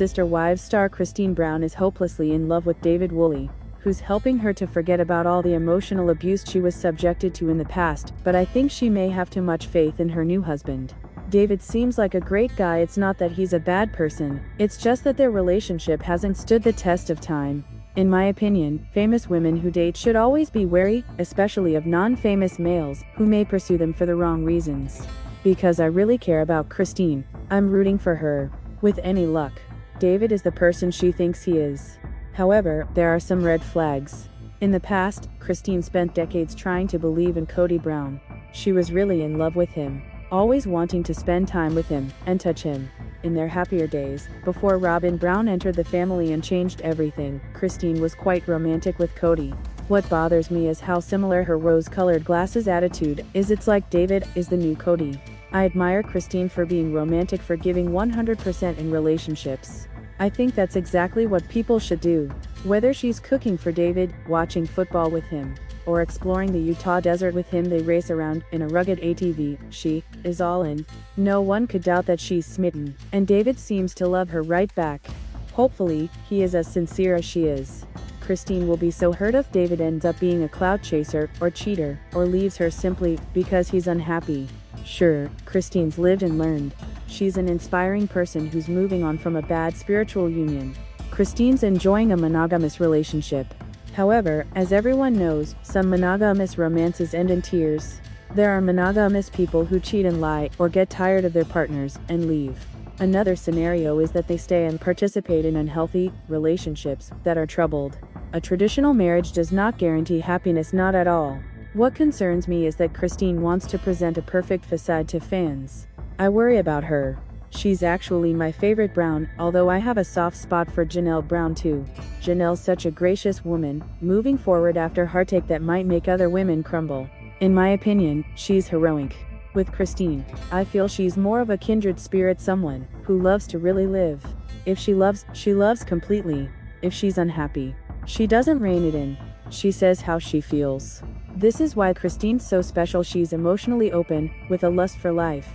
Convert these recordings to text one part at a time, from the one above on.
Sister Wives star Christine Brown is hopelessly in love with David Woolley, who's helping her to forget about all the emotional abuse she was subjected to in the past, but I think she may have too much faith in her new husband. David seems like a great guy. It's not that he's a bad person, it's just that their relationship hasn't stood the test of time. In my opinion, famous women who date should always be wary, especially of non-famous males, who may pursue them for the wrong reasons. Because I really care about Christine, I'm rooting for her. With any luck, David is the person she thinks he is. However, there are some red flags. In the past, Christine spent decades trying to believe in Cody Brown. She was really in love with him, always wanting to spend time with him and touch him. In their happier days, before Robin Brown entered the family and changed everything, Christine was quite romantic with Cody. What bothers me is how similar her rose-colored glasses attitude is. It's like David is the new Cody. I admire Christine for being romantic, for giving 100% in relationships. I think that's exactly what people should do. Whether she's cooking for David, watching football with him, or exploring the Utah desert with him, they race around in a rugged ATV, she is all in. No one could doubt that she's smitten, and David seems to love her right back. Hopefully, he is as sincere as she is. Christine will be so hurt if David ends up being a clout chaser, or cheater, or leaves her simply because he's unhappy. Sure, Christine's lived and learned. She's an inspiring person who's moving on from a bad spiritual union. Christine's enjoying a monogamous relationship. However, as everyone knows, some monogamous romances end in tears. There are monogamous people who cheat and lie, or get tired of their partners and leave. Another scenario is that they stay and participate in unhealthy relationships that are troubled. A traditional marriage does not guarantee happiness, not at all. What concerns me is that Christine wants to present a perfect facade to fans. I worry about her. She's actually my favorite Brown, although I have a soft spot for Janelle Brown too. Janelle's such a gracious woman, moving forward after heartache that might make other women crumble. In my opinion, she's heroic. With Christine, I feel she's more of a kindred spirit, someone who loves to really live. If she loves completely. If she's unhappy, she doesn't rein it in. She says how she feels. This is why Christine's so special. She's emotionally open, with a lust for life.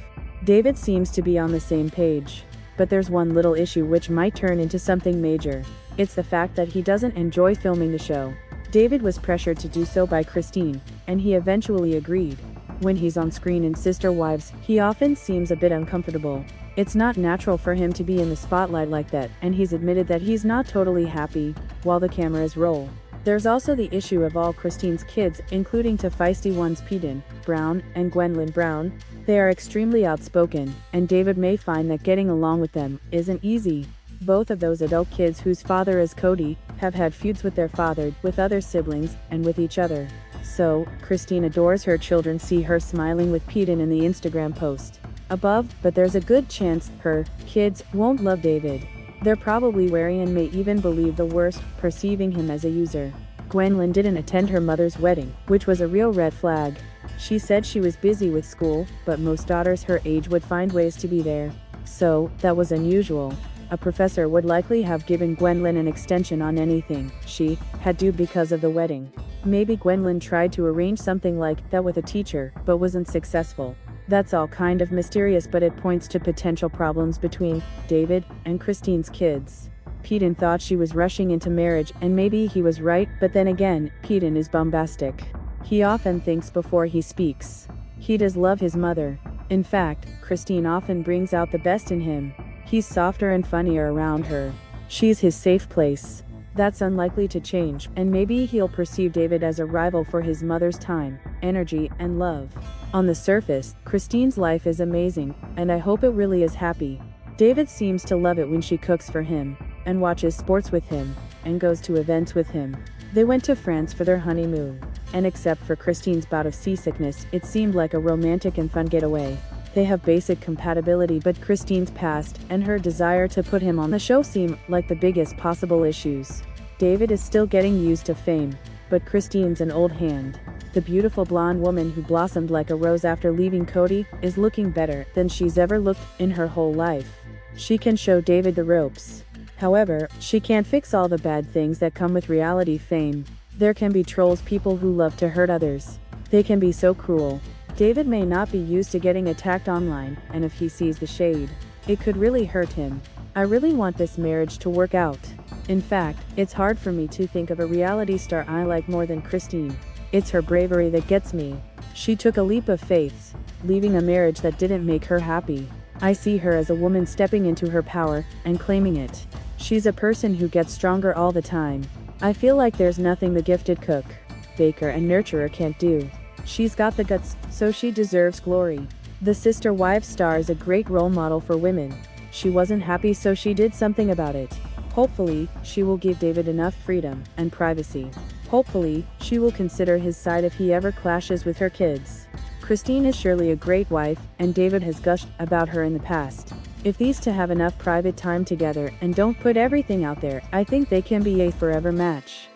David seems to be on the same page. But there's one little issue which might turn into something major. It's the fact that he doesn't enjoy filming the show. David was pressured to do so by Christine, and he eventually agreed. When he's on screen in Sister Wives, he often seems a bit uncomfortable. It's not natural for him to be in the spotlight like that, and he's admitted that he's not totally happy while the cameras roll. There's also the issue of all Christine's kids, including two feisty ones, Peyton Brown and Gwendolyn Brown. They are extremely outspoken, and David may find that getting along with them isn't easy. Both of those adult kids, whose father is Cody, have had feuds with their father, with other siblings, and with each other. So, Christine adores her children. See her smiling with Peyton in the Instagram post above, but there's a good chance her kids won't love David. They're probably wary and may even believe the worst, perceiving him as a user. Gwendolyn didn't attend her mother's wedding, which was a real red flag. She said she was busy with school, but most daughters her age would find ways to be there. So, that was unusual. A professor would likely have given Gwendolyn an extension on anything she had due because of the wedding. Maybe Gwendolyn tried to arrange something like that with a teacher, but wasn't successful. That's all kind of mysterious, but it points to potential problems between David and Christine's kids. Peyton thought she was rushing into marriage, and maybe he was right, but then again, Peyton is bombastic. He often thinks before he speaks. He does love his mother. In fact, Christine often brings out the best in him. He's softer and funnier around her. She's his safe place. That's unlikely to change, and maybe he'll perceive David as a rival for his mother's time, energy, and love. On the surface, Christine's life is amazing, and I hope it really is happy. David seems to love it when she cooks for him, and watches sports with him, and goes to events with him. They went to France for their honeymoon, and except for Christine's bout of seasickness, it seemed like a romantic and fun getaway. They have basic compatibility, but Christine's past and her desire to put him on the show seem like the biggest possible issues. David is still getting used to fame, but Christine's an old hand. The beautiful blonde woman who blossomed like a rose after leaving Cody is looking better than she's ever looked in her whole life. She can show David the ropes. However, she can't fix all the bad things that come with reality fame. There can be trolls, people who love to hurt others. They can be so cruel. David may not be used to getting attacked online, and if he sees the shade, it could really hurt him. I really want this marriage to work out. In fact, it's hard for me to think of a reality star I like more than Christine. It's her bravery that gets me. She took a leap of faith, leaving a marriage that didn't make her happy. I see her as a woman stepping into her power and claiming it. She's a person who gets stronger all the time. I feel like there's nothing the gifted cook, baker and nurturer can't do. She's got the guts, so she deserves glory. The Sister Wives star is a great role model for women. She wasn't happy, so she did something about it. Hopefully, she will give David enough freedom and privacy. Hopefully, she will consider his side if he ever clashes with her kids. Christine is surely a great wife, and David has gushed about her in the past. If these two have enough private time together and don't put everything out there, I think they can be a forever match.